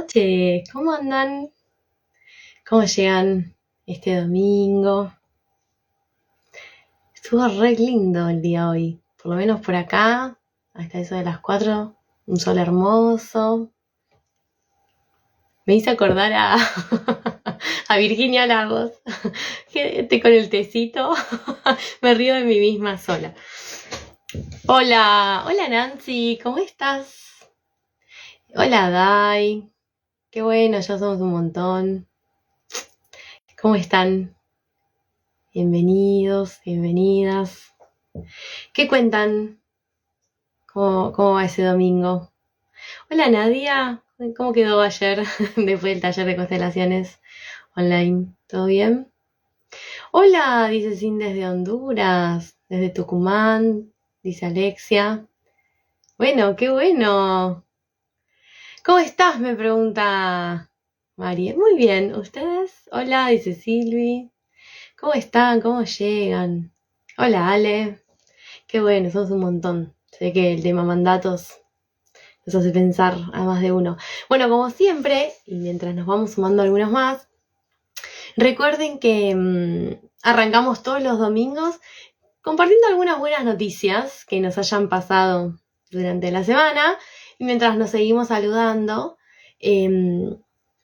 noches, ¿cómo andan? ¿Cómo llegan este domingo? Estuvo re lindo el día hoy, por lo menos por acá, hasta eso de las 4, un sol hermoso. Me hice acordar a Virginia Lagos, que con el tecito me río de mí misma sola. Hola Nancy, ¿cómo estás? Hola Dai, qué bueno, ya somos un montón. ¿Cómo están? Bienvenidos, bienvenidas. ¿Qué cuentan? ¿Cómo va ese domingo? Hola Nadia, ¿cómo quedó ayer después del taller de constelaciones online? ¿Todo bien? Hola, dice Sin desde Honduras, desde Tucumán, dice Alexia. Bueno, qué bueno. ¿Cómo estás? Me pregunta María. Muy bien, ¿ustedes? Hola, dice Silvi. ¿Cómo están? ¿Cómo llegan? Hola Ale. Qué bueno, somos un montón. Sé que el tema mandatos nos hace pensar a más de uno. Bueno, como siempre, y mientras nos vamos sumando algunos más, recuerden que arrancamos todos los domingos compartiendo algunas buenas noticias que nos hayan pasado durante la semana. Y mientras nos seguimos saludando,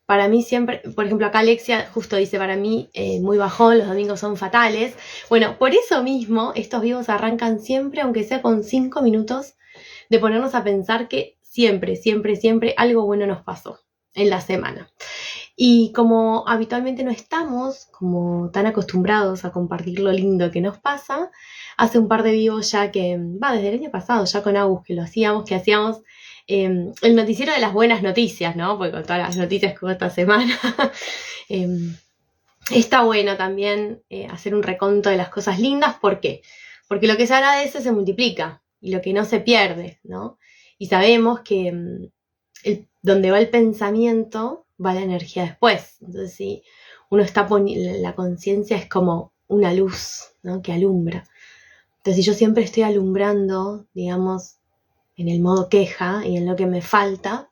para mí siempre, por ejemplo, acá Alexia justo dice, para mí muy bajón, los domingos son fatales. Bueno, por eso mismo estos vivos arrancan siempre, aunque sea con 5 minutos, de ponernos a pensar que siempre algo bueno nos pasó en la semana. Y como habitualmente no estamos como tan acostumbrados a compartir lo lindo que nos pasa, hace un par de vivos ya que, desde el año pasado, ya con Agus que hacíamos el noticiero de las buenas noticias, ¿no? Porque con todas las noticias que hubo esta semana, está bueno también hacer un reconto de las cosas lindas. ¿Por qué? Porque lo que se agradece se multiplica y lo que no se pierde, ¿no? Y sabemos que donde va el pensamiento, va la energía después. Entonces, si uno está poniendo, la conciencia es como una luz, ¿no? Que alumbra. Entonces, si yo siempre estoy alumbrando, digamos, en el modo queja y en lo que me falta,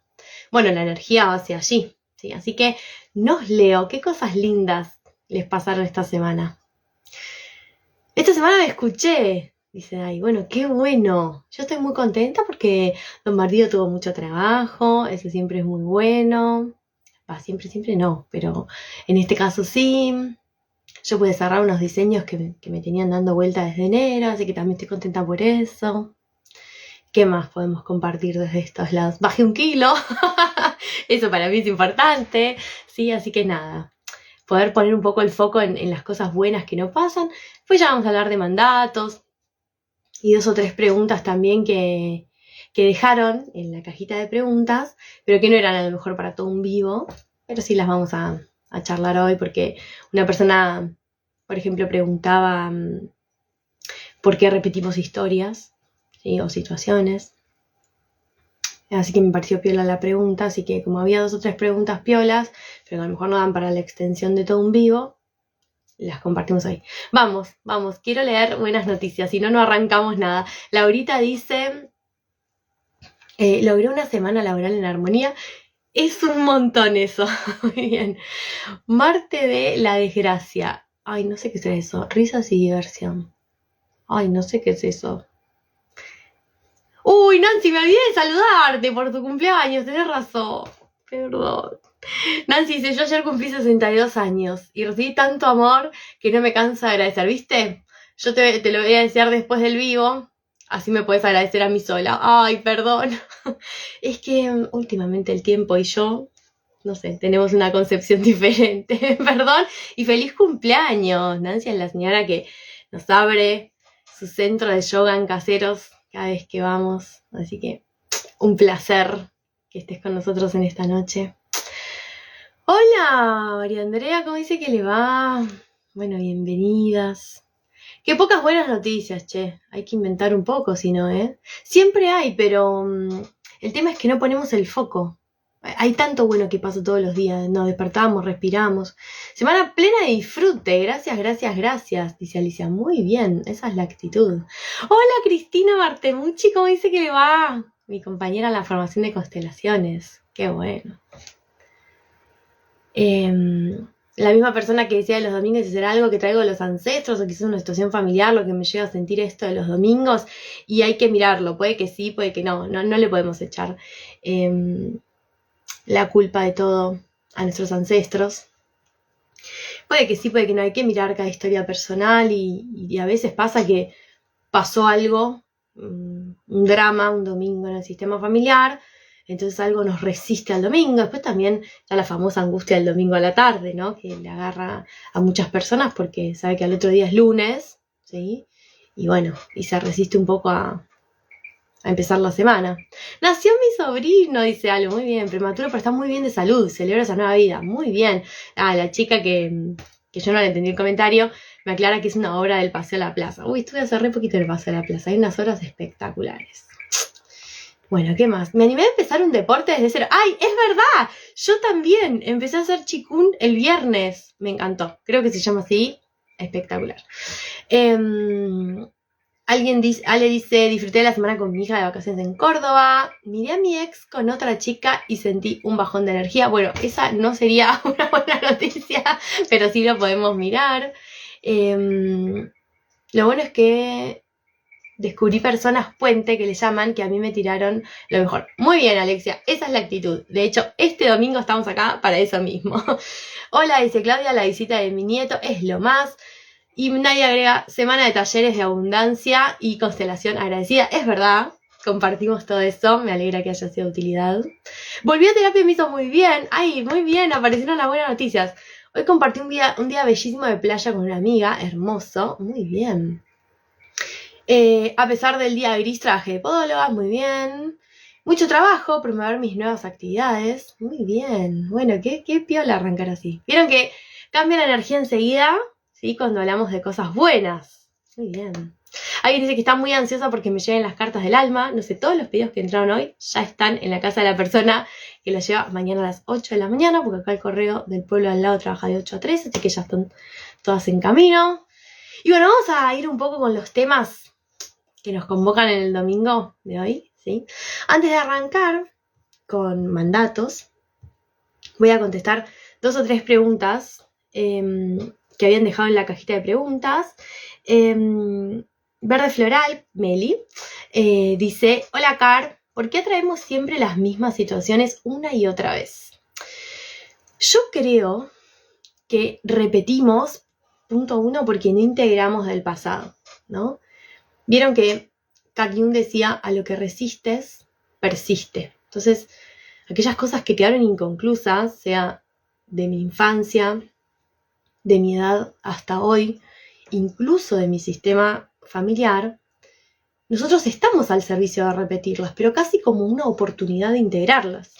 bueno, la energía va hacia allí, ¿sí? Así que nos leo, ¿qué cosas lindas les pasaron esta semana? Esta semana me escuché, dice Dai. Bueno, qué bueno. Yo estoy muy contenta porque Don Martillo tuvo mucho trabajo, eso siempre es muy bueno. Siempre no, pero en este caso sí. Yo pude cerrar unos diseños que me tenían dando vuelta desde enero, así que también estoy contenta por eso. ¿Qué más podemos compartir desde estos lados? Bajé 1 kilo, eso para mí es importante, sí, así que nada. Poder poner un poco el foco en las cosas buenas que no pasan. Pues ya vamos a hablar de mandatos y 2 o 3 preguntas también que dejaron en la cajita de preguntas, pero que no eran a lo mejor para todo un vivo, pero sí las vamos a charlar hoy porque una persona, por ejemplo, preguntaba por qué repetimos historias, ¿sí? O situaciones. Así que me pareció piola la pregunta, así que como había 2 o 3 preguntas piolas, pero a lo mejor no dan para la extensión de todo un vivo, las compartimos ahí. Vamos, quiero leer buenas noticias, si no, no arrancamos nada. Laurita dice, logré una semana laboral en armonía. Es un montón eso. Muy bien. Marte de la desgracia. Ay, no sé qué es eso. Risas y diversión. Ay, no sé qué es eso. Uy, Nancy, me olvidé de saludarte por tu cumpleaños, tenés razón. Perdón. Nancy dice, yo ayer cumplí 62 años y recibí tanto amor que no me cansa de agradecer, ¿viste? Yo te lo voy a desear después del vivo, así me puedes agradecer a mí sola. Ay, perdón. Es que últimamente el tiempo y yo, no sé, tenemos una concepción diferente. Perdón y feliz cumpleaños. Nancy es la señora que nos abre su centro de yoga en Caseros cada vez que vamos. Así que un placer que estés con nosotros en esta noche. Hola, María Andrea, ¿cómo dice que le va? Bueno, bienvenidas. Qué pocas buenas noticias, che. Hay que inventar un poco, si no, ¿eh? Siempre hay, pero el tema es que no ponemos el foco. Hay tanto bueno que pasa todos los días. Nos despertamos, respiramos. Semana plena de disfrute. Gracias, dice Alicia. Muy bien, esa es la actitud. Hola, Cristina Martemucci, ¿cómo dice que le va? Mi compañera en la formación de constelaciones. Qué bueno. La misma persona que decía de los domingos, será algo que traigo de los ancestros o quizás una situación familiar lo que me lleva a sentir esto de los domingos, y hay que mirarlo, puede que sí, puede que no le podemos echar la culpa de todo a nuestros ancestros. Puede que sí, puede que no, hay que mirar cada historia personal y a veces pasa que pasó algo, un drama, un domingo en el sistema familiar, entonces algo nos resiste al domingo. Después también está la famosa angustia del domingo a la tarde, ¿no? Que le agarra a muchas personas porque sabe que al otro día es lunes, ¿sí? Y bueno, y se resiste un poco a empezar la semana. Nació mi sobrino, dice algo, muy bien, prematuro, pero está muy bien de salud, celebra esa nueva vida, muy bien. La chica que yo no le entendí el comentario, me aclara que es una obra del Paseo a la Plaza. Uy, estuve hace re poquito en el Paseo a la Plaza, hay unas horas espectaculares. Bueno, ¿qué más? Me animé a empezar un deporte desde cero. ¡Ay, es verdad! Yo también empecé a hacer chikun el viernes. Me encantó. Creo que se llama así. Espectacular. Ale dice, disfruté de la semana con mi hija de vacaciones en Córdoba, miré a mi ex con otra chica y sentí un bajón de energía. Bueno, esa no sería una buena noticia, pero sí lo podemos mirar. Lo bueno es que descubrí personas puente, que le llaman, que a mí me tiraron lo mejor. Muy bien, Alexia, esa es la actitud. De hecho, este domingo estamos acá para eso mismo. Hola, dice Claudia, la visita de mi nieto es lo más. Y nadie agrega, semana de talleres de abundancia y constelación agradecida. Es verdad, compartimos todo eso, me alegra que haya sido de utilidad. Volví a terapia y me hizo muy bien. Ay, muy bien, aparecieron las buenas noticias. Hoy compartí un día bellísimo de playa con una amiga, hermoso, muy bien. A pesar del día gris, trabajé de podóloga, muy bien. Mucho trabajo, promover mis nuevas actividades, muy bien. Bueno, qué piola arrancar así. Vieron que cambia la energía enseguida, ¿sí? Cuando hablamos de cosas buenas. Muy bien. Alguien dice que está muy ansiosa porque me lleguen las cartas del alma. No sé, todos los pedidos que entraron hoy ya están en la casa de la persona que los lleva mañana a las 8 de la mañana, porque acá el correo del pueblo al lado trabaja de 8 a 3, así que ya están todas en camino. Y bueno, vamos a ir un poco con los temas que nos convocan en el domingo de hoy, ¿sí? Antes de arrancar con mandatos, voy a contestar 2 o 3 preguntas que habían dejado en la cajita de preguntas. Verde Floral, Meli, dice, hola Car, ¿por qué atraemos siempre las mismas situaciones una y otra vez? Yo creo que repetimos, punto 1, porque no integramos del pasado, ¿no? Vieron que Carl Jung decía, a lo que resistes, persiste. Entonces, aquellas cosas que quedaron inconclusas, sea de mi infancia, de mi edad hasta hoy, incluso de mi sistema familiar, nosotros estamos al servicio de repetirlas, pero casi como una oportunidad de integrarlas,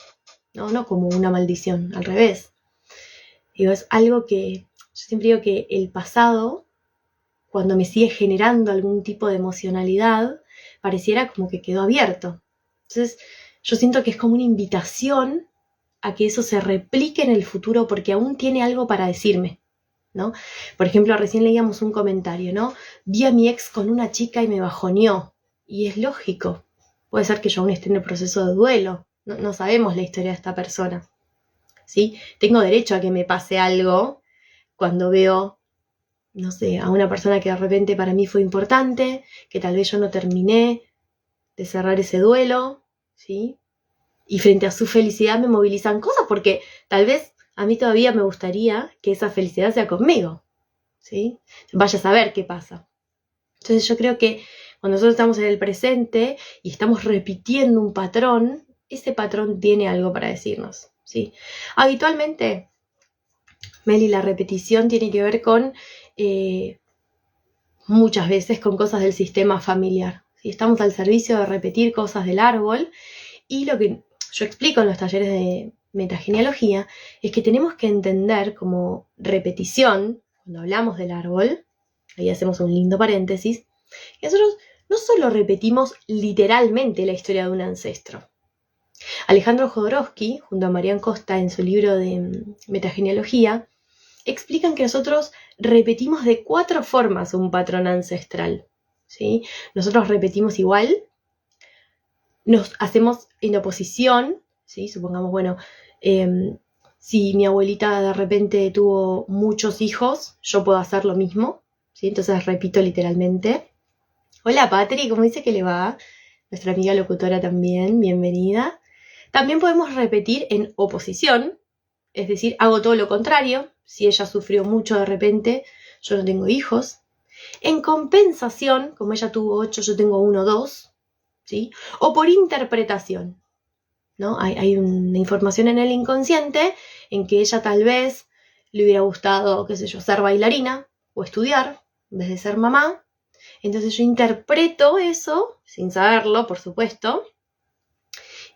no como una maldición, al revés. Digo, es algo que, yo siempre digo que el pasado, cuando me sigue generando algún tipo de emocionalidad, pareciera como que quedó abierto. Entonces, yo siento que es como una invitación a que eso se replique en el futuro porque aún tiene algo para decirme, ¿no? Por ejemplo, recién leíamos un comentario, ¿no? Vi a mi ex con una chica y me bajoneó. Y es lógico. Puede ser que yo aún esté en el proceso de duelo. No sabemos la historia de esta persona, ¿sí? Tengo derecho a que me pase algo cuando veo, no sé, a una persona que de repente para mí fue importante, que tal vez yo no terminé de cerrar ese duelo, ¿sí? Y frente a su felicidad me movilizan cosas porque tal vez a mí todavía me gustaría que esa felicidad sea conmigo, ¿sí? Vaya a saber qué pasa. Entonces yo creo que cuando nosotros estamos en el presente y estamos repitiendo un patrón, ese patrón tiene algo para decirnos, ¿sí? Habitualmente, Meli, la repetición tiene que ver con muchas veces con cosas del sistema familiar. ¿Sí? Estamos al servicio de repetir cosas del árbol y lo que yo explico en los talleres de metagenealogía es que tenemos que entender como repetición, cuando hablamos del árbol, ahí hacemos un lindo paréntesis, que nosotros no solo repetimos literalmente la historia de un ancestro. Alejandro Jodorowsky, junto a Marian Costa en su libro de metagenealogía, explican que nosotros repetimos de 4 formas un patrón ancestral, ¿sí? Nosotros repetimos igual, nos hacemos en oposición, ¿sí? Supongamos, bueno, Si mi abuelita de repente tuvo muchos hijos, yo puedo hacer lo mismo, ¿sí? Entonces repito literalmente. Hola Patri, ¿cómo dice que le va? Nuestra amiga locutora también, bienvenida. También podemos repetir en oposición, es decir, hago todo lo contrario. Si ella sufrió mucho de repente, yo no tengo hijos. En compensación, como ella tuvo 8, yo tengo 1 o 2, ¿sí? O por interpretación, ¿no? Hay una información en el inconsciente en que ella tal vez le hubiera gustado, qué sé yo, ser bailarina o estudiar en vez de ser mamá. Entonces yo interpreto eso, sin saberlo, por supuesto,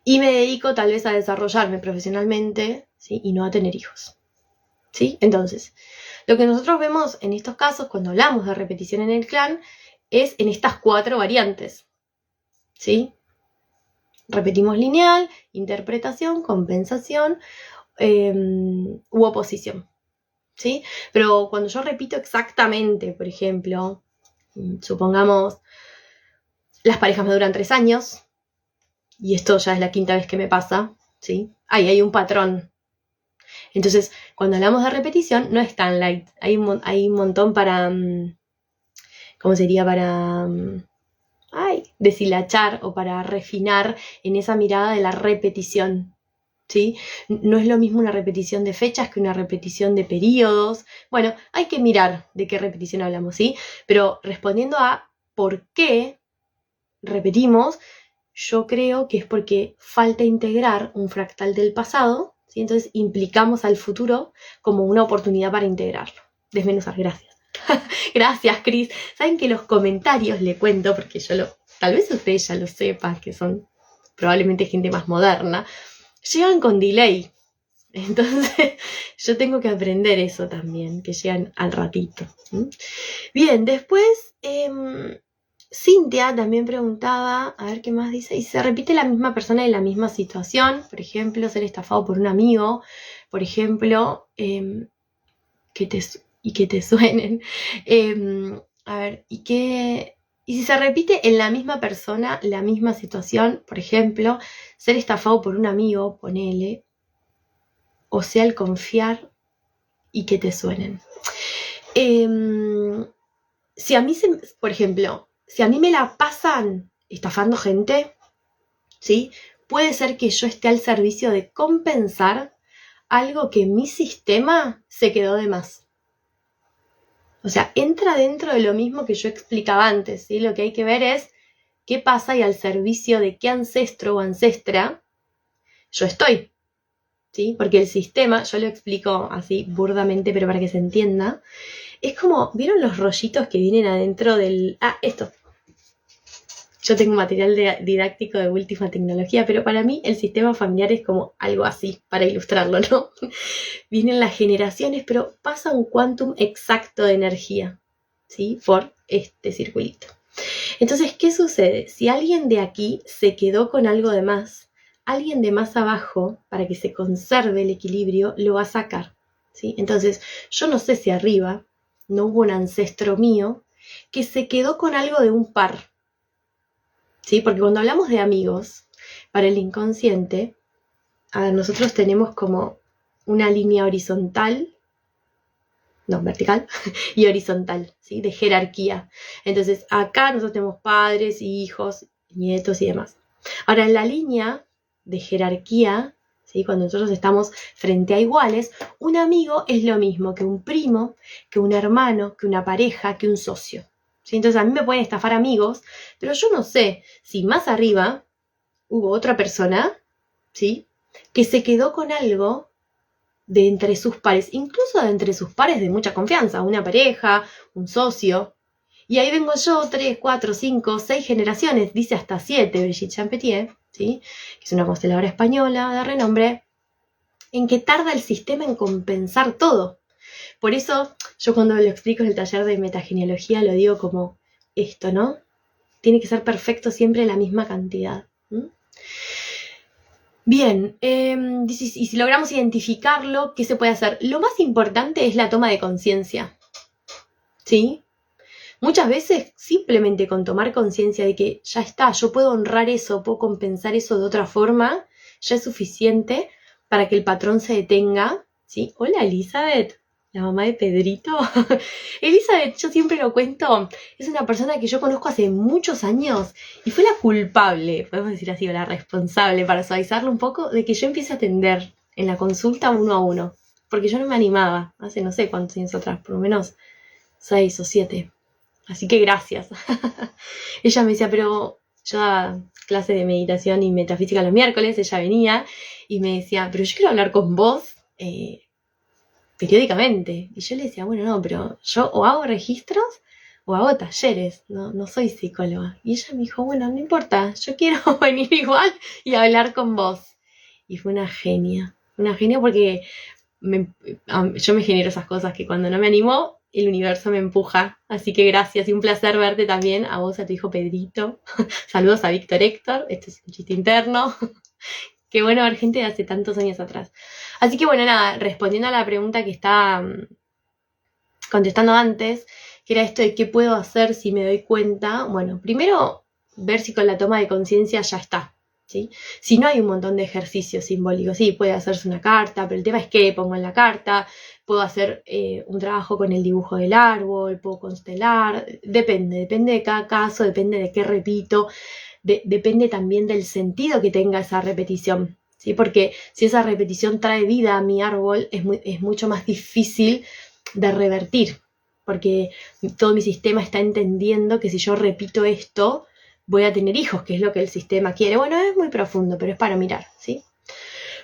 y me dedico tal vez a desarrollarme profesionalmente, ¿sí? Y no a tener hijos, ¿sí? Entonces, lo que nosotros vemos en estos casos, cuando hablamos de repetición en el clan, es en estas 4 variantes, ¿sí? Repetimos lineal, interpretación, compensación u oposición, ¿sí? Pero cuando yo repito exactamente, por ejemplo, supongamos, las parejas me duran 3 años, y esto ya es la 5ª vez que me pasa, ¿sí? Hay un patrón. Entonces, cuando hablamos de repetición, no es tan light. Hay un montón para, ¿cómo sería? Para deshilachar o para refinar en esa mirada de la repetición, ¿sí? No es lo mismo una repetición de fechas que una repetición de periodos. Bueno, hay que mirar de qué repetición hablamos, ¿sí? Pero respondiendo a por qué repetimos, yo creo que es porque falta integrar un fractal del pasado, ¿sí? Entonces implicamos al futuro como una oportunidad para integrarlo. Desmenuzar, gracias. Gracias, Cris. Saben que los comentarios le cuento, porque tal vez ustedes ya lo sepan, que son probablemente gente más moderna, llegan con delay. Entonces yo tengo que aprender eso también, que llegan al ratito. Bien, después Cintia también preguntaba, a ver qué más dice, y se repite la misma persona en la misma situación, por ejemplo, ser estafado por un amigo, por ejemplo, que te suenen. A ver, y si se repite en la misma persona, la misma situación, por ejemplo, ser estafado por un amigo, ponele, o sea, el confiar y que te suenen. Si a mí, por ejemplo, si a mí me la pasan estafando gente, ¿sí? Puede ser que yo esté al servicio de compensar algo que mi sistema se quedó de más. O sea, entra dentro de lo mismo que yo explicaba antes, ¿sí? Lo que hay que ver es qué pasa y al servicio de qué ancestro o ancestra yo estoy, ¿sí? Porque el sistema, yo lo explico así burdamente, pero para que se entienda, es como, ¿vieron los rollitos que vienen adentro del... esto. Yo tengo material didáctico de última tecnología, pero para mí el sistema familiar es como algo así, para ilustrarlo, ¿no? Vienen las generaciones, pero pasa un quantum exacto de energía, ¿sí? Por este circulito. Entonces, ¿qué sucede? Si alguien de aquí se quedó con algo de más, alguien de más abajo, para que se conserve el equilibrio, lo va a sacar, ¿sí? Entonces, yo no sé si arriba no hubo un ancestro mío que se quedó con algo de un par, ¿sí? Porque cuando hablamos de amigos, para el inconsciente, nosotros tenemos como una línea vertical y horizontal, ¿sí? De jerarquía. Entonces, acá nosotros tenemos padres, hijos, nietos y demás. Ahora, en la línea de jerarquía, ¿sí? Cuando nosotros estamos frente a iguales, un amigo es lo mismo que un primo, que un hermano, que una pareja, que un socio. ¿Sí? Entonces, a mí me pueden estafar amigos, pero yo no sé si más arriba hubo otra persona, ¿sí? Que se quedó con algo de entre sus pares, incluso de entre sus pares de mucha confianza, una pareja, un socio. Y ahí vengo yo, 3, 4, 5, 6 generaciones, dice hasta 7, Brigitte Champetier, ¿sí? Que es una consteladora española de renombre, en que tarda el sistema en compensar todo. Por eso, yo cuando lo explico en el taller de metagenealogía, lo digo como esto, ¿no? Tiene que ser perfecto siempre la misma cantidad. Bien, y si logramos identificarlo, ¿qué se puede hacer? Lo más importante es la toma de conciencia, ¿sí? Muchas veces simplemente con tomar conciencia de que ya está, yo puedo honrar eso, puedo compensar eso de otra forma, ya es suficiente para que el patrón se detenga, ¿sí? Hola, Elizabeth, la mamá de Pedrito. Elizabeth, yo siempre lo cuento, es una persona que yo conozco hace muchos años y fue la culpable, podemos decir así, o la responsable, para suavizarlo un poco, de que yo empiece a atender en la consulta 1 a 1, porque yo no me animaba, hace no sé cuántos años atrás, por lo menos 6 o 7. Así que gracias. Ella me decía, pero yo daba clase de meditación y metafísica los miércoles, ella venía y me decía, pero yo quiero hablar con vos periódicamente. Y yo le decía, bueno, no, pero yo o hago registros o hago talleres, no soy psicóloga. Y ella me dijo, bueno, no importa, yo quiero venir igual y hablar con vos. Y fue una genia porque yo me genero esas cosas que cuando no me animo, el universo me empuja. Así que gracias y un placer verte también, a vos, a tu hijo Pedrito. Saludos a Víctor Héctor, este es un chiste interno. Qué bueno ver gente de hace tantos años atrás. Así que bueno, nada, respondiendo a la pregunta que estaba contestando antes, que era esto de qué puedo hacer si me doy cuenta. Bueno, primero ver si con la toma de conciencia ya está, ¿sí? Si no, hay un montón de ejercicios simbólicos. Sí, puede hacerse una carta, pero el tema es qué pongo en la carta. Puedo hacer un trabajo con el dibujo del árbol, puedo constelar, depende de cada caso, depende de qué repito, depende también del sentido que tenga esa repetición, ¿sí? Porque si esa repetición trae vida a mi árbol, es mucho más difícil de revertir, porque todo mi sistema está entendiendo que si yo repito esto, voy a tener hijos, que es lo que el sistema quiere. Bueno, es muy profundo, pero es para mirar, ¿sí?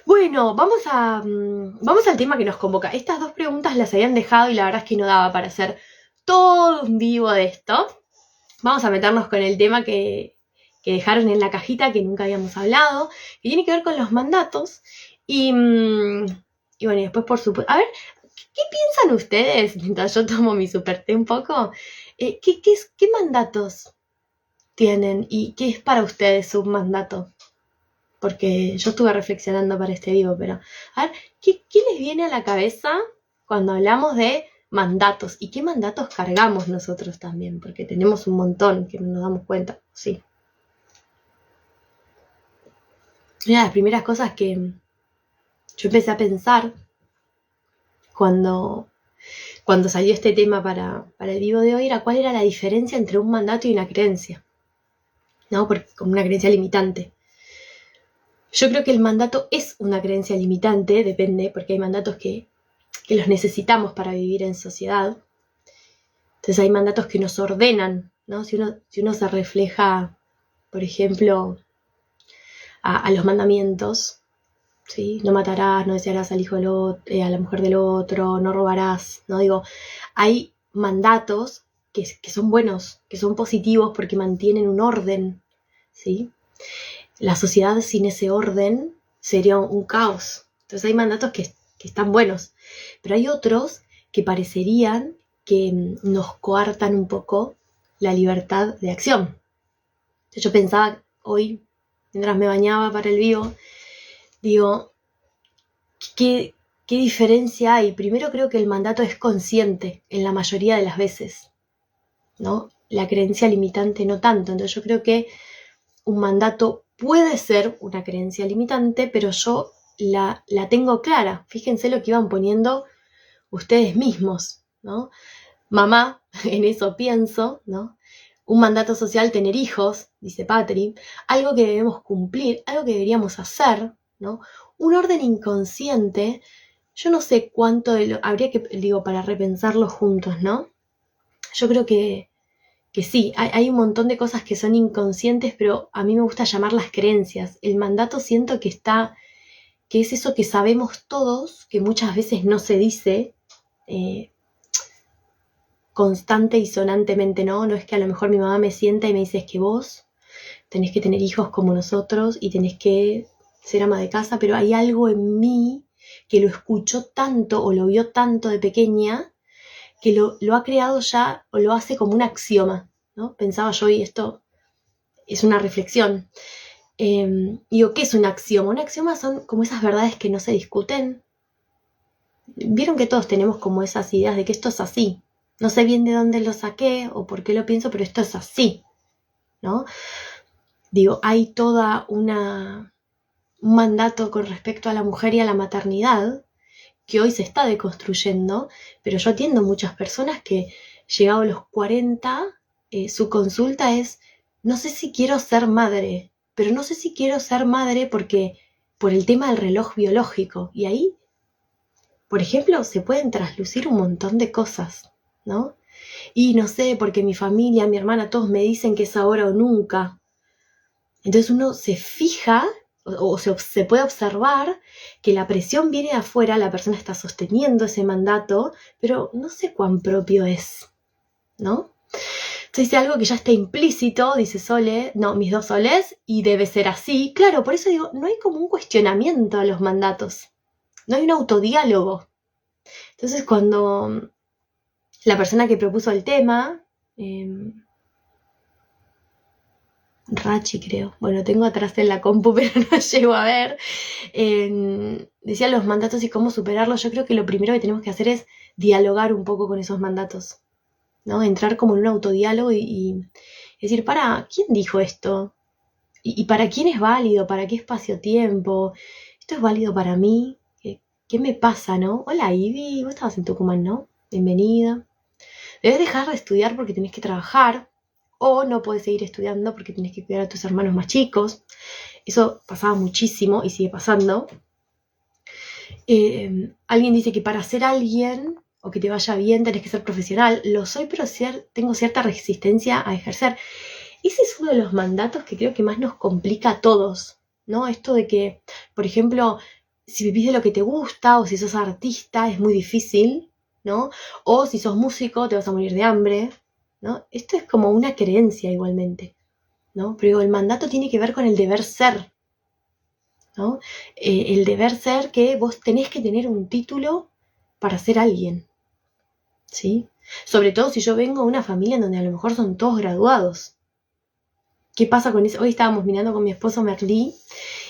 Bueno, vamos al tema que nos convoca. Estas dos preguntas las habían dejado y la verdad es que no daba para hacer todo un vivo de esto. Vamos a meternos con el tema que dejaron en la cajita, que nunca habíamos hablado, que tiene que ver con los mandatos. Y bueno, y después por supuesto... A ver, ¿qué piensan ustedes, mientras yo tomo mi super té un poco? ¿Qué mandatos tienen y qué es para ustedes un mandato? Porque yo estuve reflexionando para este vivo, pero a ver, ¿qué les viene a la cabeza cuando hablamos de mandatos? ¿Y qué mandatos cargamos nosotros también? Porque tenemos un montón que no nos damos cuenta, sí. Una de las primeras cosas que yo empecé a pensar cuando salió este tema para el vivo de hoy era cuál era la diferencia entre un mandato y una creencia, ¿no? Porque como una creencia limitante. Yo creo que el mandato es una creencia limitante, depende, porque hay mandatos que los necesitamos para vivir en sociedad. Entonces hay mandatos que nos ordenan, ¿no? Si uno se refleja, por ejemplo, a los mandamientos, ¿sí? No matarás, no desearás al hijo a la mujer del otro, no robarás, ¿no? Digo, hay mandatos que son buenos, que son positivos porque mantienen un orden, ¿sí? La sociedad sin ese orden sería un caos. Entonces hay mandatos que están buenos, pero hay otros que parecerían que nos coartan un poco la libertad de acción. Entonces yo pensaba hoy, mientras me bañaba para el vivo, digo, ¿qué diferencia hay? Primero creo que el mandato es consciente en la mayoría de las veces, ¿no? La creencia limitante no tanto. Entonces yo creo que un mandato puede ser una creencia limitante, pero yo la tengo clara. Fíjense lo que iban poniendo ustedes mismos, ¿no? Mamá, en eso pienso, ¿no? Un mandato social, tener hijos, dice Patri, algo que debemos cumplir, algo que deberíamos hacer, ¿no? Un orden inconsciente, yo no sé cuánto habría que, digo, para repensarlo juntos, ¿no? Yo creo que sí, hay un montón de cosas que son inconscientes, pero a mí me gusta llamarlas creencias. El mandato siento que es eso que sabemos todos, que muchas veces no se dice constante y sonantemente, ¿no? No es que a lo mejor mi mamá me sienta y me dice, es que vos tenés que tener hijos como nosotros y tenés que ser ama de casa, pero hay algo en mí que lo escuchó tanto o lo vio tanto de pequeña que lo ha creado ya o lo hace como un axioma, ¿no? Pensaba yo, y esto es una reflexión. Digo, ¿qué es un axioma? Un axioma son como esas verdades que no se discuten. Vieron que todos tenemos como esas ideas de que esto es así. No sé bien de dónde lo saqué o por qué lo pienso, pero esto es así, ¿no? Digo, hay toda una un mandato con respecto a la mujer y a la maternidad, que hoy se está deconstruyendo, pero yo atiendo muchas personas que llegado a los 40, su consulta es, no sé si quiero ser madre, pero no sé si quiero ser madre porque por el tema del reloj biológico. Y ahí, por ejemplo, se pueden traslucir un montón de cosas, ¿no? Y no sé, porque mi familia, mi hermana, todos me dicen que es ahora o nunca. Entonces uno se fija o se puede observar que la presión viene de afuera, la persona está sosteniendo ese mandato, pero no sé cuán propio es, ¿no? Entonces dice algo que ya está implícito, dice Sole, no, mis dos soles, y debe ser así. Claro, por eso digo, no hay como un cuestionamiento a los mandatos, no hay un autodiálogo. Entonces cuando la persona que propuso el tema, Rachi creo, bueno, tengo atrás en la compu pero no llego a ver, decía los mandatos y cómo superarlos. Yo creo que lo primero que tenemos que hacer es dialogar un poco con esos mandatos, ¿no? Entrar como en un autodiálogo y decir, ¿quién dijo esto? ¿Y para quién es válido? ¿Para qué espacio-tiempo? ¿Esto es válido para mí? ¿Qué me pasa, no? Hola, Ivy, vos estabas en Tucumán, ¿no? Bienvenida. Debes dejar de estudiar porque tenés que trabajar, o no puedes seguir estudiando porque tenés que cuidar a tus hermanos más chicos. Eso pasaba muchísimo y sigue pasando. Alguien dice que para ser alguien o que te vaya bien tenés que ser profesional. Lo soy, pero tengo cierta resistencia a ejercer. Ese es uno de los mandatos que creo que más nos complica a todos, ¿no? Esto de que, por ejemplo, si vivís de lo que te gusta o si sos artista es muy difícil, ¿no? O si sos músico te vas a morir de hambre, ¿no? Esto es como una creencia igualmente, ¿no? Pero el mandato tiene que ver con el deber ser, ¿no? El deber ser que vos tenés que tener un título para ser alguien, ¿sí? Sobre todo si yo vengo de una familia en donde a lo mejor son todos graduados. ¿Qué pasa con eso? Hoy estábamos mirando con mi esposo Merlí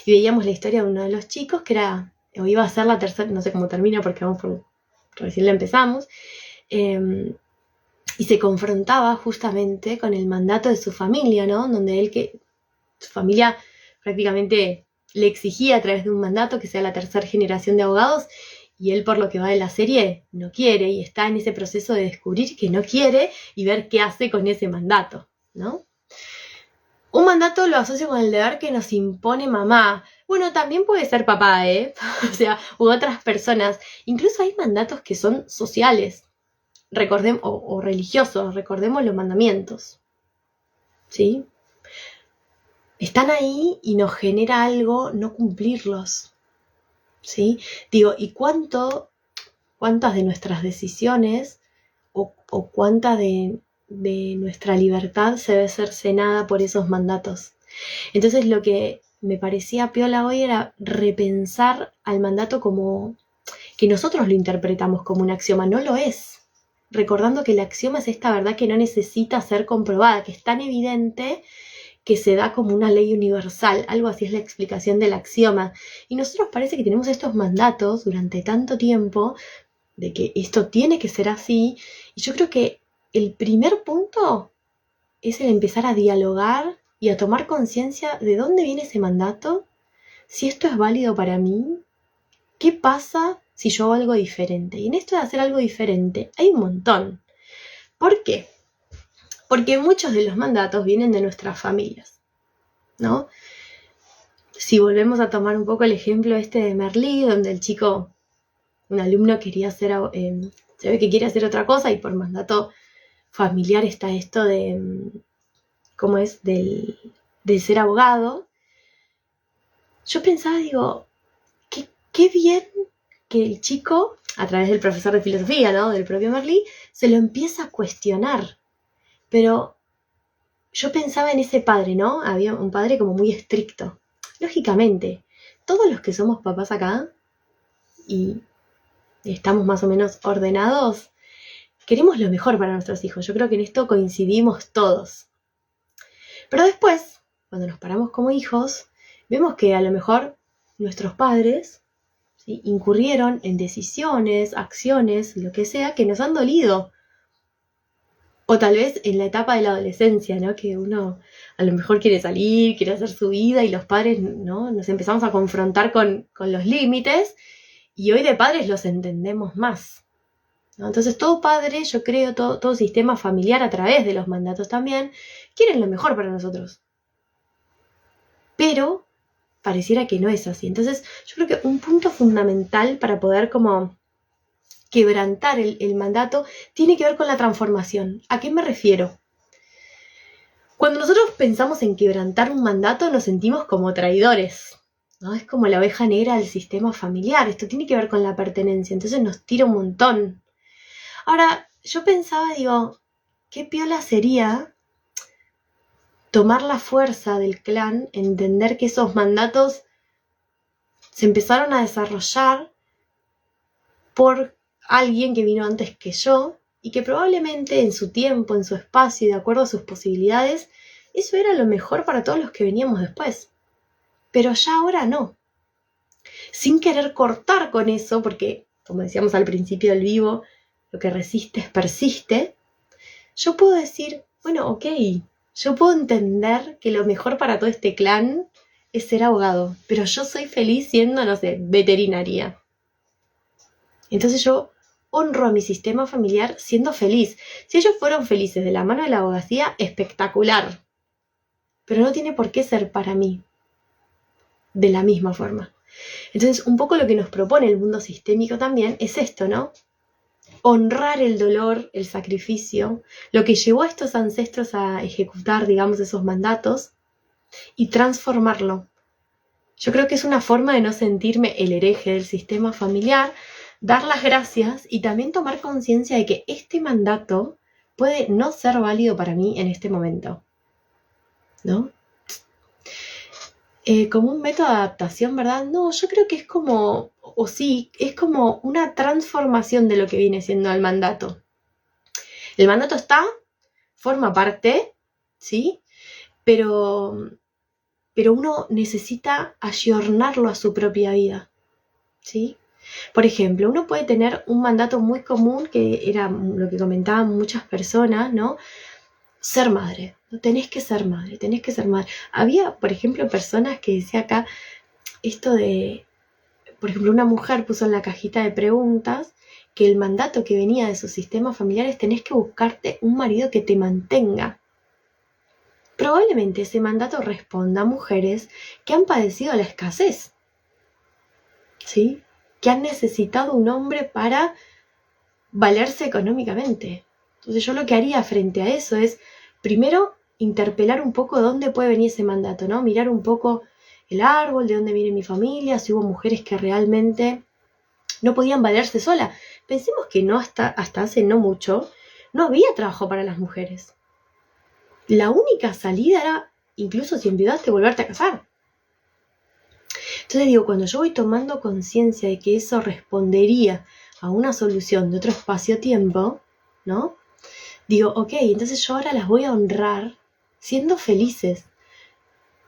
y veíamos la historia de uno de los chicos que era, o iba a ser la tercera, no sé cómo termina porque recién la empezamos, y se confrontaba justamente con el mandato de su familia, ¿no? Donde su familia prácticamente le exigía a través de un mandato que sea la tercera generación de abogados, y él, por lo que va de la serie, no quiere y está en ese proceso de descubrir que no quiere y ver qué hace con ese mandato, ¿no? Un mandato lo asocio con el deber que nos impone mamá. Bueno, también puede ser papá, ¿eh? O sea, u otras personas. Incluso hay mandatos que son sociales, recordemos, o religiosos, recordemos los mandamientos, ¿sí? Están ahí y nos genera algo no cumplirlos, ¿sí? Digo, ¿y cuántas de nuestras decisiones o cuánta de nuestra libertad se ve cercenada por esos mandatos? Entonces lo que me parecía piola hoy era repensar al mandato como que nosotros lo interpretamos como un axioma, no lo es. Recordando que el axioma es esta verdad que no necesita ser comprobada, que es tan evidente que se da como una ley universal, algo así es la explicación del axioma. Y nosotros parece que tenemos estos mandatos durante tanto tiempo de que esto tiene que ser así, y yo creo que el primer punto es el empezar a dialogar y a tomar conciencia de dónde viene ese mandato, si esto es válido para mí, qué pasa si yo hago algo diferente. Y en esto de hacer algo diferente hay un montón. ¿Por qué? Porque muchos de los mandatos vienen de nuestras familias, ¿no? Si volvemos a tomar un poco el ejemplo este de Merlí, donde el chico, un alumno quería hacer, se ve que quiere hacer otra cosa y por mandato familiar está esto de, ¿cómo es? De ser abogado. Yo pensaba, digo, qué bien que el chico, a través del profesor de filosofía, ¿no? Del propio Merlí, se lo empieza a cuestionar. Pero yo pensaba en ese padre, ¿no? Había un padre como muy estricto. Lógicamente, todos los que somos papás acá y estamos más o menos ordenados, queremos lo mejor para nuestros hijos. Yo creo que en esto coincidimos todos. Pero después, cuando nos paramos como hijos, vemos que a lo mejor nuestros padres, ¿sí?, incurrieron en decisiones, acciones, lo que sea, que nos han dolido. O tal vez en la etapa de la adolescencia, ¿no? Que uno a lo mejor quiere salir, quiere hacer su vida y los padres, ¿no? Nos empezamos a confrontar con los límites y hoy de padres los entendemos más, ¿no? Entonces todo padre, yo creo, todo sistema familiar a través de los mandatos también, quieren lo mejor para nosotros. Pero pareciera que no es así. Entonces yo creo que un punto fundamental para poder como quebrantar el mandato tiene que ver con la transformación. ¿A qué me refiero? Cuando nosotros pensamos en quebrantar un mandato nos sentimos como traidores, ¿no? Es como la oveja negra del sistema familiar. Esto tiene que ver con la pertenencia, entonces nos tira un montón. Ahora, yo pensaba, digo, qué piola sería tomar la fuerza del clan, entender que esos mandatos se empezaron a desarrollar por alguien que vino antes que yo y que probablemente en su tiempo, en su espacio y de acuerdo a sus posibilidades, eso era lo mejor para todos los que veníamos después. Pero ya ahora no. Sin querer cortar con eso, porque, como decíamos al principio del vivo, lo que resistes persiste, yo puedo decir, bueno, ok, yo puedo entender que lo mejor para todo este clan es ser abogado, pero yo soy feliz siendo, no sé, veterinaria. Entonces yo honro a mi sistema familiar siendo feliz. Si ellos fueron felices de la mano de la abogacía, espectacular. Pero no tiene por qué ser para mí de la misma forma. Entonces, un poco lo que nos propone el mundo sistémico también es esto, ¿no? Honrar el dolor, el sacrificio, lo que llevó a estos ancestros a ejecutar, digamos, esos mandatos y transformarlo. Yo creo que es una forma de no sentirme el hereje del sistema familiar, dar las gracias y también tomar conciencia de que este mandato puede no ser válido para mí en este momento, ¿no? Como un método de adaptación, ¿verdad? No, yo creo que es como, o sí, es como una transformación de lo que viene siendo el mandato. El mandato está, forma parte, ¿sí? Pero uno necesita ayornarlo a su propia vida, ¿sí? Por ejemplo, uno puede tener un mandato muy común, que era lo que comentaban muchas personas, ¿no? Ser madre, no tenés que ser madre, tenés que ser madre. Había, por ejemplo, personas que decía acá esto de, por ejemplo, una mujer puso en la cajita de preguntas que el mandato que venía de sus sistemas familiares tenés que buscarte un marido que te mantenga. Probablemente ese mandato responda a mujeres que han padecido la escasez, ¿sí? Que han necesitado un hombre para valerse económicamente. Entonces yo lo que haría frente a eso es, primero, interpelar un poco dónde puede venir ese mandato, ¿no? Mirar un poco el árbol, de dónde viene mi familia, si hubo mujeres que realmente no podían valerse sola. Pensemos que no hasta hace no mucho, no había trabajo para las mujeres. La única salida era, incluso si enviudaste, volverte a casar. Entonces digo, cuando yo voy tomando conciencia de que eso respondería a una solución de otro espacio-tiempo, ¿no? Digo, ok, entonces yo ahora las voy a honrar siendo felices,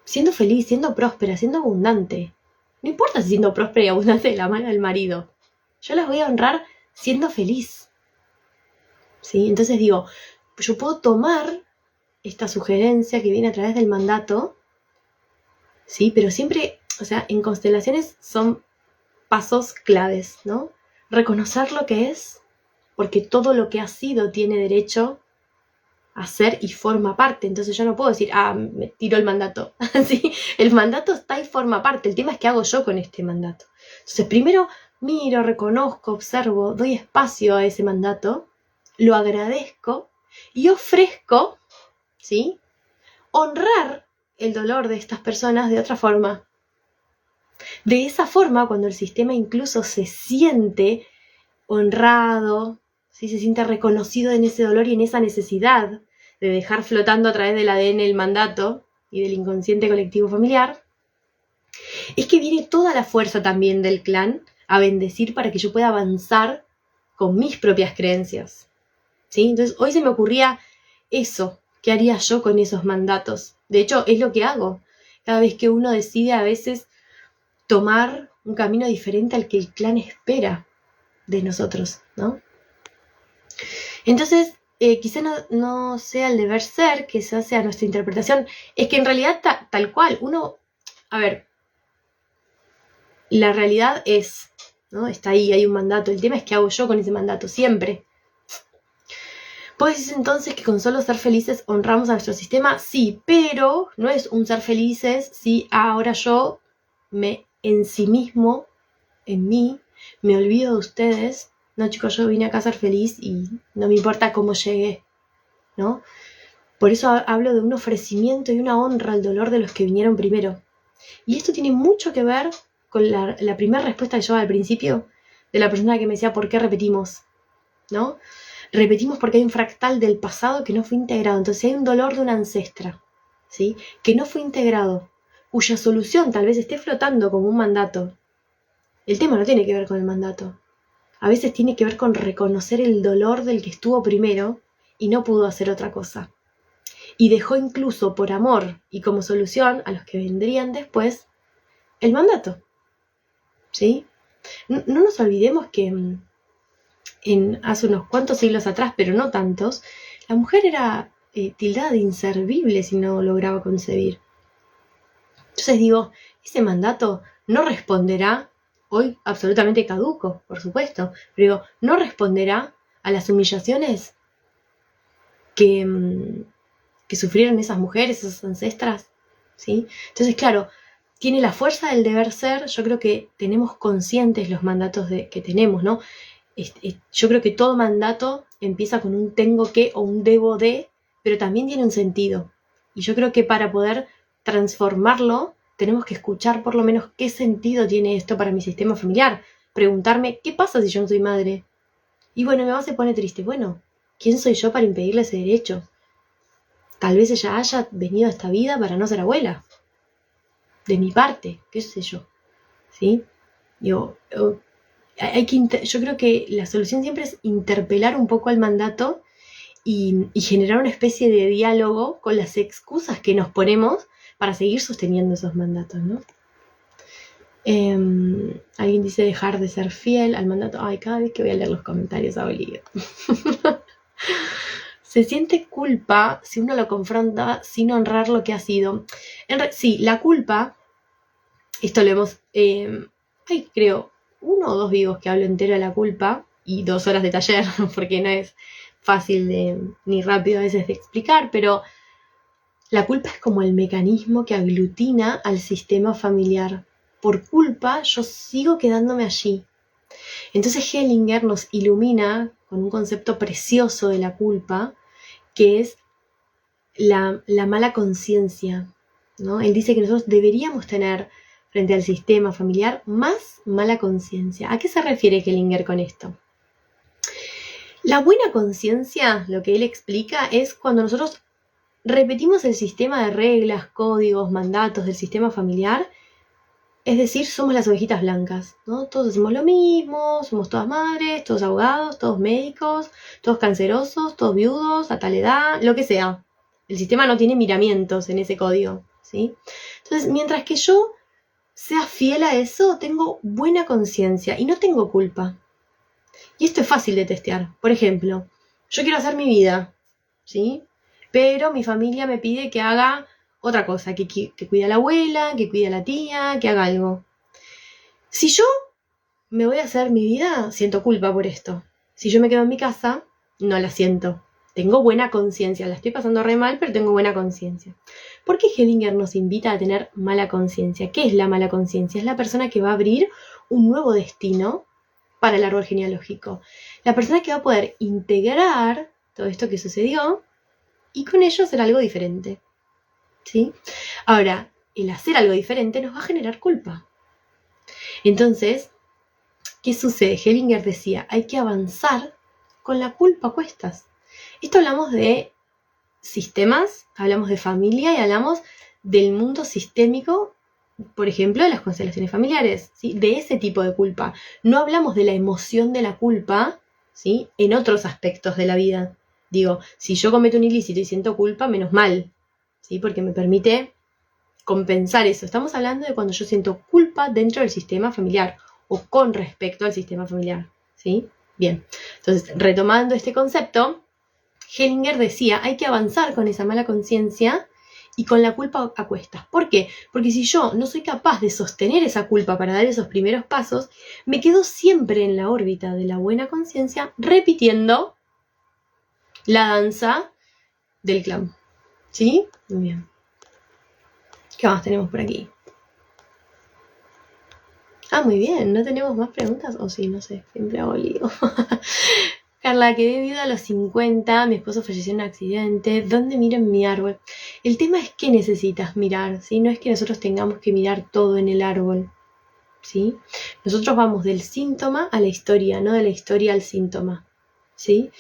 siendo feliz, siendo próspera, siendo abundante. No importa si siendo próspera y abundante de la mano del marido. Yo las voy a honrar siendo feliz. ¿Sí? Entonces digo, yo puedo tomar esta sugerencia que viene a través del mandato, ¿sí? Pero siempre, o sea, en constelaciones son pasos claves, ¿no? Reconocer lo que es, porque todo lo que ha sido tiene derecho a ser y forma parte. Entonces yo no puedo decir, me tiro el mandato. ¿Sí? El mandato está y forma parte. El tema es qué hago yo con este mandato. Entonces primero miro, reconozco, observo, doy espacio a ese mandato, lo agradezco y ofrezco, ¿sí? Honrar el dolor de estas personas de otra forma. De esa forma, cuando el sistema incluso se siente honrado, ¿sí? Se siente reconocido en ese dolor y en esa necesidad de dejar flotando a través del ADN el mandato y del inconsciente colectivo familiar, es que viene toda la fuerza también del clan a bendecir para que yo pueda avanzar con mis propias creencias, ¿sí? Entonces hoy se me ocurría eso, ¿qué haría yo con esos mandatos? De hecho, es lo que hago. Cada vez que uno decide a veces tomar un camino diferente al que el clan espera de nosotros, ¿no? Entonces, quizá no sea el deber ser, que esa sea nuestra interpretación, es que en realidad tal cual, la realidad es, ¿no? Está ahí, hay un mandato, el tema es qué hago yo con ese mandato siempre. ¿Vos decís entonces que con solo ser felices honramos a nuestro sistema? Sí, pero no es un ser felices si ahora yo en sí mismo, en mí, me olvido de ustedes. No, chicos, yo vine acá a ser feliz y no me importa cómo llegué, ¿no? Por eso hablo de un ofrecimiento y una honra al dolor de los que vinieron primero. Y esto tiene mucho que ver con la primera respuesta que yo al principio de la persona que me decía ¿por qué repetimos? ¿No? Repetimos porque hay un fractal del pasado que no fue integrado. Entonces hay un dolor de una ancestra, ¿sí? Que no fue integrado, cuya solución tal vez esté flotando como un mandato. El tema no tiene que ver con el mandato. A veces tiene que ver con reconocer el dolor del que estuvo primero y no pudo hacer otra cosa. Y dejó incluso por amor y como solución a los que vendrían después el mandato, ¿sí? No nos olvidemos que hace unos cuantos siglos atrás, pero no tantos, la mujer era tildada de inservible si no lograba concebir. Entonces digo, ese mandato no responderá, hoy absolutamente caduco, por supuesto, pero digo, no responderá a las humillaciones que sufrieron esas mujeres, esas ancestras, ¿sí? Entonces, claro, tiene la fuerza del deber ser. Yo creo que tenemos conscientes los mandatos que tenemos, ¿no? Yo creo que todo mandato empieza con un tengo que o un debo de, pero también tiene un sentido. Y yo creo que para poder transformarlo, tenemos que escuchar por lo menos qué sentido tiene esto para mi sistema familiar. Preguntarme, ¿qué pasa si yo no soy madre? Y bueno, mi mamá se pone triste. Bueno, ¿quién soy yo para impedirle ese derecho? Tal vez ella haya venido a esta vida para no ser abuela. De mi parte, qué sé yo. ¿Sí? Yo creo que la solución siempre es interpelar un poco al mandato y generar una especie de diálogo con las excusas que nos ponemos para seguir sosteniendo esos mandatos, ¿no? Alguien dice dejar de ser fiel al mandato. Ay, cada vez que voy a leer los comentarios obligo. Se siente culpa si uno lo confronta sin honrar lo que ha sido. Sí, la culpa, esto lo hemos, creo, 1 o 2 vivos que hablo entero de la culpa y 2 horas de taller, porque no es fácil ni rápido a veces de explicar, pero la culpa es como el mecanismo que aglutina al sistema familiar. Por culpa yo sigo quedándome allí. Entonces Hellinger nos ilumina con un concepto precioso de la culpa, que es la mala conciencia, ¿no? Él dice que nosotros deberíamos tener frente al sistema familiar más mala conciencia. ¿A qué se refiere Hellinger con esto? La buena conciencia, lo que él explica, es cuando nosotros repetimos el sistema de reglas, códigos, mandatos del sistema familiar. Es decir, somos las ovejitas blancas, ¿no? Todos hacemos lo mismo, somos todas madres, todos abogados, todos médicos, todos cancerosos, todos viudos, a tal edad, lo que sea. El sistema no tiene miramientos en ese código, ¿sí? Entonces, mientras que yo sea fiel a eso, tengo buena conciencia y no tengo culpa. Y esto es fácil de testear. Por ejemplo, yo quiero hacer mi vida, ¿sí? Pero mi familia me pide que haga otra cosa, que cuide a la abuela, que cuide a la tía, que haga algo. Si yo me voy a hacer mi vida, siento culpa por esto. Si yo me quedo en mi casa, no la siento. Tengo buena conciencia, la estoy pasando re mal, pero tengo buena conciencia. ¿Por qué Hellinger nos invita a tener mala conciencia? ¿Qué es la mala conciencia? Es la persona que va a abrir un nuevo destino para el árbol genealógico. La persona que va a poder integrar todo esto que sucedió y con ello hacer algo diferente. ¿Sí? Ahora, el hacer algo diferente nos va a generar culpa. Entonces, ¿qué sucede? Hellinger decía, hay que avanzar con la culpa a cuestas. Esto hablamos de sistemas, hablamos de familia y hablamos del mundo sistémico, por ejemplo, de las constelaciones familiares, ¿sí? De ese tipo de culpa. No hablamos de la emoción de la culpa, ¿sí? En otros aspectos de la vida. Digo, si yo cometo un ilícito y siento culpa, menos mal, ¿sí? Porque me permite compensar eso. Estamos hablando de cuando yo siento culpa dentro del sistema familiar o con respecto al sistema familiar, ¿sí? Bien, entonces, retomando este concepto, Hellinger decía, hay que avanzar con esa mala conciencia y con la culpa a cuestas. ¿Por qué? Porque si yo no soy capaz de sostener esa culpa para dar esos primeros pasos, me quedo siempre en la órbita de la buena conciencia, repitiendo la danza del clan. ¿Sí? Muy bien. ¿Qué más tenemos por aquí? Ah, muy bien. ¿No tenemos más preguntas? O sí, no sé. Siempre hago lío. Carla, quedé viuda a los 50, mi esposo falleció en un accidente. ¿Dónde miro en mi árbol? El tema es que necesitas mirar, ¿sí? No es que nosotros tengamos que mirar todo en el árbol, ¿sí? Nosotros vamos del síntoma a la historia, no de la historia al síntoma, ¿sí?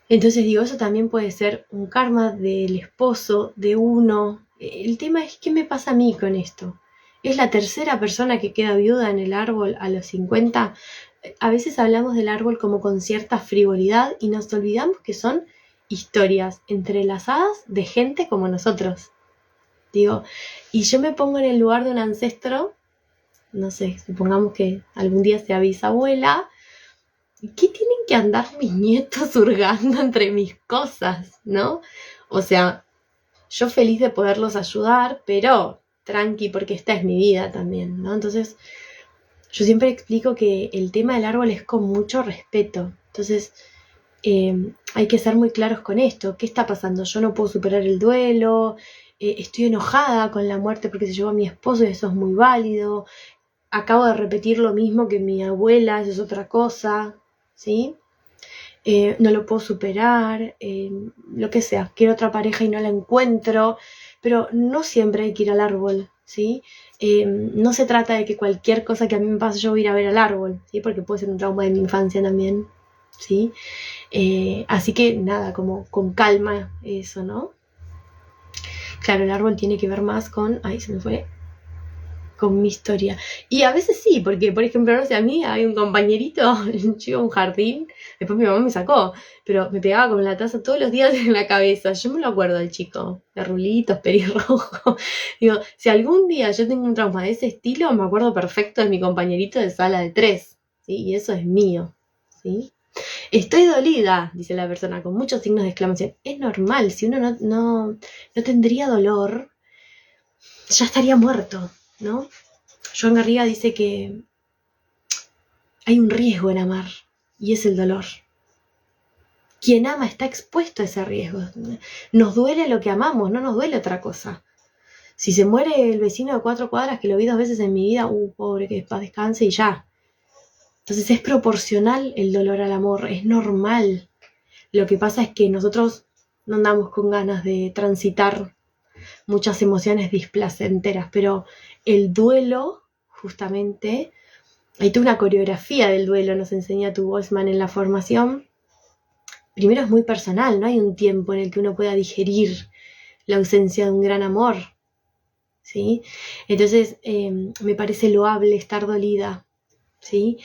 Entonces digo, eso también puede ser un karma del esposo, de uno. El tema es, ¿qué me pasa a mí con esto? ¿Es la tercera persona que queda viuda en el árbol a los 50? A veces hablamos del árbol como con cierta frivolidad y nos olvidamos que son historias entrelazadas de gente como nosotros. Digo, y yo me pongo en el lugar de un ancestro, no sé, supongamos que algún día sea bisabuela, ¿qué tienen que andar mis nietos hurgando entre mis cosas, no? O sea, yo feliz de poderlos ayudar, pero tranqui, porque esta es mi vida también, ¿no? Entonces, yo siempre explico que el tema del árbol es con mucho respeto. Entonces, hay que ser muy claros con esto. ¿Qué está pasando? Yo no puedo superar el duelo, estoy enojada con la muerte porque se llevó a mi esposo y eso es muy válido. Acabo de repetir lo mismo que mi abuela, eso es otra cosa, ¿sí? No lo puedo superar, lo que sea, quiero otra pareja y no la encuentro, pero no siempre hay que ir al árbol, ¿sí? No se trata de que cualquier cosa que a mí me pase yo voy a ir a ver al árbol, ¿sí? Porque puede ser un trauma de mi infancia también, ¿sí? Así que nada, como con calma eso, ¿no? Claro, el árbol tiene que ver más con... Ay, se me fue. Con mi historia. Y a veces sí, porque por ejemplo, no sé, a mí hay un compañerito, yo iba a un jardín, después mi mamá me sacó, pero me pegaba con la taza todos los días en la cabeza. Yo me lo acuerdo del chico, de rulitos, pelirrojo. Digo, si algún día yo tengo un trauma de ese estilo, me acuerdo perfecto de mi compañerito de sala de 3, ¿sí? Y eso es mío, ¿sí? Estoy dolida, dice la persona, con muchos signos de exclamación. Es normal, si uno no tendría dolor, ya estaría muerto, ¿no? Joan Garriga dice que hay un riesgo en amar y es el dolor. Quien ama está expuesto a ese riesgo. Nos duele lo que amamos, no nos duele otra cosa. Si se muere el vecino de 4 cuadras, que lo vi 2 veces en mi vida, pobre, que paz descanse y ya. Entonces es proporcional el dolor al amor, es normal. Lo que pasa es que nosotros no andamos con ganas de transitar muchas emociones displacenteras, pero el duelo, justamente, hay toda una coreografía del duelo, nos enseña tu Boltzmann en la formación. Primero es muy personal, no hay un tiempo en el que uno pueda digerir la ausencia de un gran amor, ¿sí? Entonces, me parece loable estar dolida, ¿sí?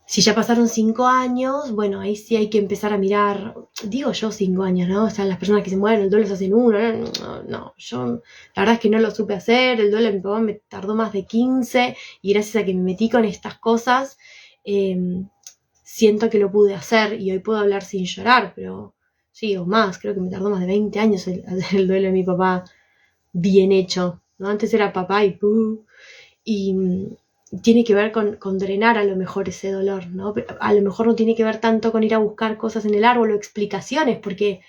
Si ya pasaron 5 años, bueno, ahí sí hay que empezar a mirar, digo yo 5 años, ¿no? O sea, las personas que se mueren, el duelo se hacen uno, no, yo la verdad es que no lo supe hacer, el duelo de mi papá me tardó más de 15 y gracias a que me metí con estas cosas, siento que lo pude hacer y hoy puedo hablar sin llorar, pero sí, o más, creo que me tardó más de 20 años el duelo de mi papá bien hecho, ¿no? Antes era papá y tiene que ver con drenar a lo mejor ese dolor, ¿no? Pero a lo mejor no tiene que ver tanto con ir a buscar cosas en el árbol o explicaciones, porque,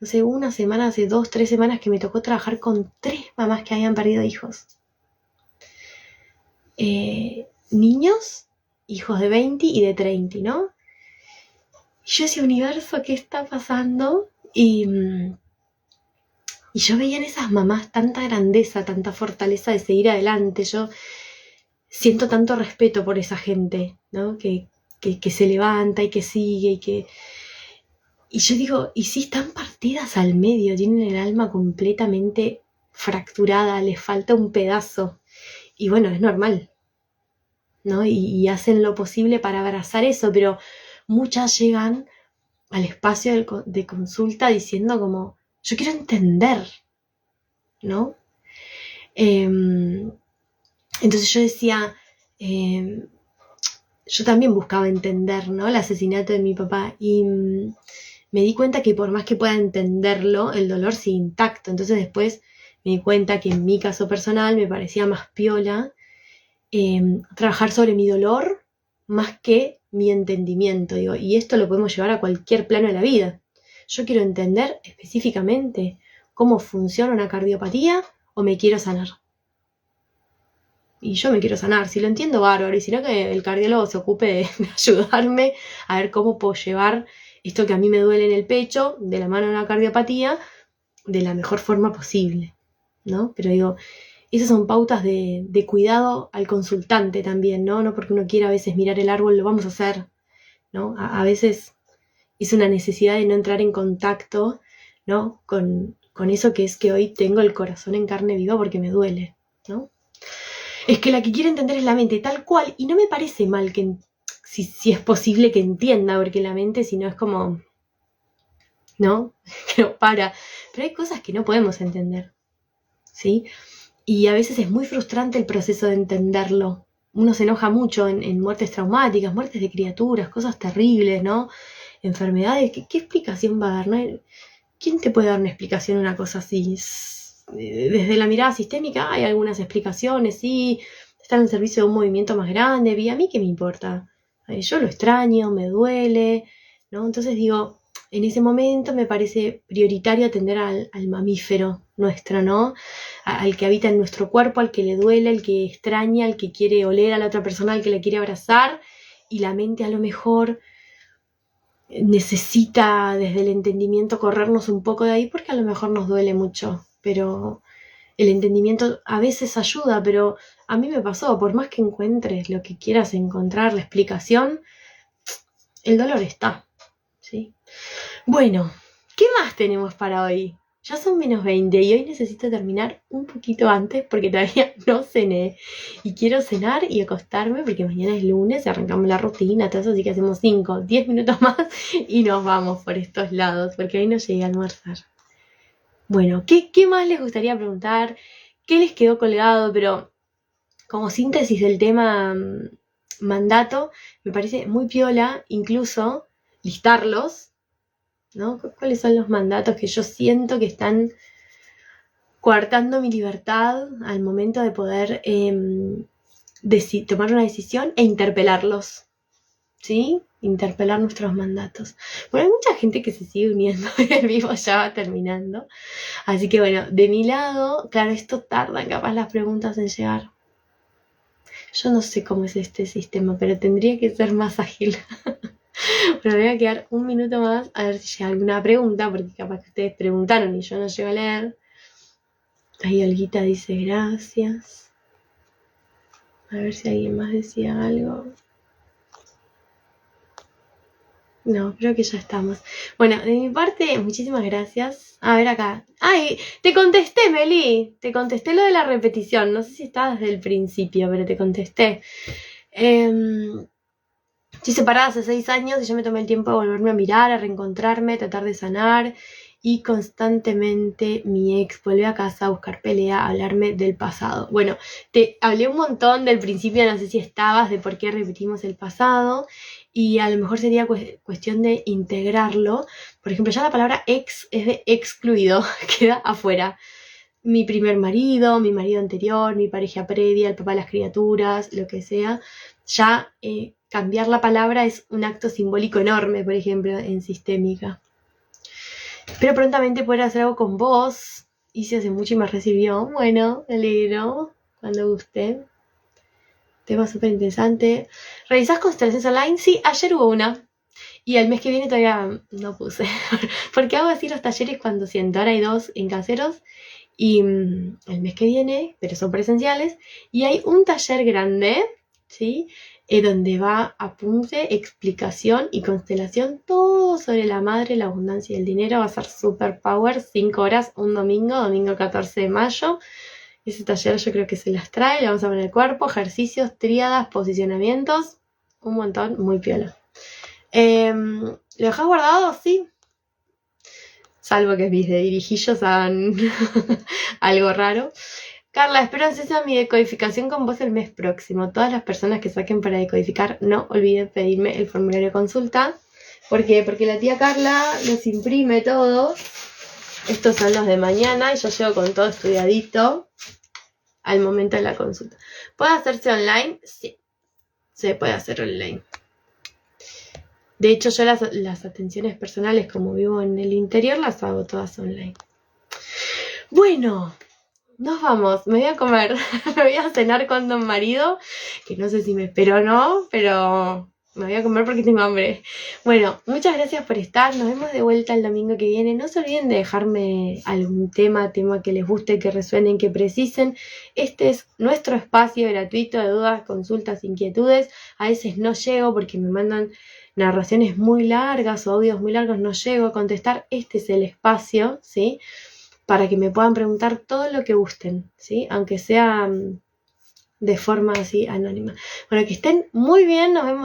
no sé, una semana, hace 2, 3 semanas que me tocó trabajar con 3 mamás que habían perdido hijos. Niños, hijos de 20 y de 30, ¿no? Y yo decía, universo, ¿qué está pasando? Y yo veía en esas mamás tanta grandeza, tanta fortaleza de seguir adelante. Yo siento tanto respeto por esa gente, ¿no? Que se levanta y que sigue y yo digo, ¿y si están partidas al medio? Tienen el alma completamente fracturada, les falta un pedazo. Y bueno, es normal, ¿no? Y hacen lo posible para abrazar eso, pero muchas llegan al espacio de consulta diciendo como, yo quiero entender, ¿no? Entonces yo decía, yo también buscaba entender, ¿no? El asesinato de mi papá y me di cuenta que por más que pueda entenderlo, el dolor sigue intacto. Entonces después me di cuenta que en mi caso personal me parecía más piola trabajar sobre mi dolor más que mi entendimiento. Digo, y esto lo podemos llevar a cualquier plano de la vida. Yo quiero entender específicamente cómo funciona una cardiopatía o me quiero sanar. Y yo me quiero sanar, si lo entiendo, bárbaro, y si no, que el cardiólogo se ocupe de ayudarme a ver cómo puedo llevar esto que a mí me duele en el pecho, de la mano de una cardiopatía, de la mejor forma posible, ¿no? Pero digo, esas son pautas de cuidado al consultante también, ¿no? No porque uno quiera a veces mirar el árbol, lo vamos a hacer, ¿no? A veces es una necesidad de no entrar en contacto, ¿no? Con eso que es que hoy tengo el corazón en carne viva porque me duele, ¿no? Es que la que quiere entender es la mente, tal cual, y no me parece mal que si es posible que entienda, porque la mente si no es como, ¿no? Que no para. Pero hay cosas que no podemos entender, ¿sí? Y a veces es muy frustrante el proceso de entenderlo. Uno se enoja mucho en muertes traumáticas, muertes de criaturas, cosas terribles, ¿no? Enfermedades, ¿qué explicación va a dar? ¿No? ¿Quién te puede dar una explicación a una cosa así? Desde la mirada sistémica hay algunas explicaciones, sí, están al servicio de un movimiento más grande, y a mí qué me importa. Yo lo extraño, me duele, ¿no? Entonces digo, en ese momento me parece prioritario atender al mamífero nuestro, ¿no? Al que habita en nuestro cuerpo, al que le duele, al que extraña, al que quiere oler a la otra persona, al que la quiere abrazar, y la mente a lo mejor necesita desde el entendimiento corrernos un poco de ahí porque a lo mejor nos duele mucho, pero el entendimiento a veces ayuda, pero a mí me pasó, por más que encuentres lo que quieras encontrar, la explicación, el dolor está, ¿sí? Bueno, ¿qué más tenemos para hoy? Ya son -20 y hoy necesito terminar un poquito antes porque todavía no cené. Y quiero cenar y acostarme porque mañana es lunes y arrancamos la rutina, todo eso, así que hacemos 5, 10 minutos más y nos vamos por estos lados porque hoy no llegué a almorzar. Bueno, ¿qué más les gustaría preguntar? ¿Qué les quedó colgado? Pero como síntesis del tema mandato, me parece muy piola incluso listarlos, ¿no? ¿Cuáles son los mandatos que yo siento que están coartando mi libertad al momento de poder tomar una decisión e interpelarlos? ¿Sí? Interpelar nuestros mandatos. Bueno, hay mucha gente que se sigue uniendo y el vivo ya va terminando. Así que bueno, de mi lado, claro, esto tarda capaz las preguntas en llegar. Yo no sé cómo es este sistema, pero tendría que ser más ágil. Pero voy a quedar un minuto más a ver si llega alguna pregunta, porque capaz que ustedes preguntaron y yo no llego a leer. Ahí Olguita dice gracias. A ver si alguien más decía algo. No, creo que ya estamos. Bueno, de mi parte, muchísimas gracias. A ver acá. ¡Ay! Te contesté, Meli. Te contesté lo de la repetición. No sé si estaba desde el principio, pero te contesté. Estoy separada hace 6 años y yo me tomé el tiempo de volverme a mirar, a reencontrarme, tratar de sanar. Y constantemente mi ex vuelve a casa a buscar pelea, a hablarme del pasado. Bueno, te hablé un montón del principio, no sé si estabas, de por qué repetimos el pasado. Y a lo mejor sería cuestión de integrarlo. Por ejemplo, ya la palabra ex es de excluido, queda afuera. Mi primer marido, mi marido anterior, mi pareja previa, el papá de las criaturas, lo que sea. Ya cambiar la palabra es un acto simbólico enorme, por ejemplo, en sistémica. Pero prontamente poder hacer algo con vos. Hice hace mucho y me recibió. Bueno, me alegro. Cuando guste. Tema súper interesante. ¿Revisás constelaciones online? Sí, ayer hubo una. Y el mes que viene todavía no puse. Porque hago así los talleres cuando siento. Ahora hay 2 en caseros. Y el mes que viene, pero son presenciales. Y hay un taller grande, ¿sí? Donde va apunte, explicación y constelación, todo sobre la madre, la abundancia y el dinero. Va a ser super power, 5 horas, un domingo 14 de mayo. Ese taller yo creo que se las trae, le vamos a poner el cuerpo, ejercicios, tríadas, posicionamientos, un montón, muy piola. ¿Lo dejás guardado? Sí. Salvo que mis de dirijillos hagan algo raro. Carla, espero hacer mi decodificación con vos el mes próximo. Todas las personas que saquen para decodificar, no olviden pedirme el formulario de consulta. ¿Por qué? Porque la tía Carla los imprime todos. Estos son los de mañana y yo llego con todo estudiadito al momento de la consulta. ¿Puede hacerse online? Sí, se puede hacer online. De hecho, yo las atenciones personales, como vivo en el interior, las hago todas online. Bueno, nos vamos. Me voy a comer. Me voy a cenar con don marido, que no sé si me espero o no, pero me voy a comer porque tengo hambre. Bueno, muchas gracias por estar. Nos vemos de vuelta el domingo que viene. No se olviden de dejarme algún tema que les guste, que resuenen, que precisen. Este es nuestro espacio gratuito de dudas, consultas, inquietudes. A veces no llego porque me mandan narraciones muy largas o audios muy largos, no llego a contestar. Este es el espacio, ¿sí? Para que me puedan preguntar todo lo que gusten, ¿sí? Aunque sea de forma así anónima. Bueno, que estén muy bien, nos vemos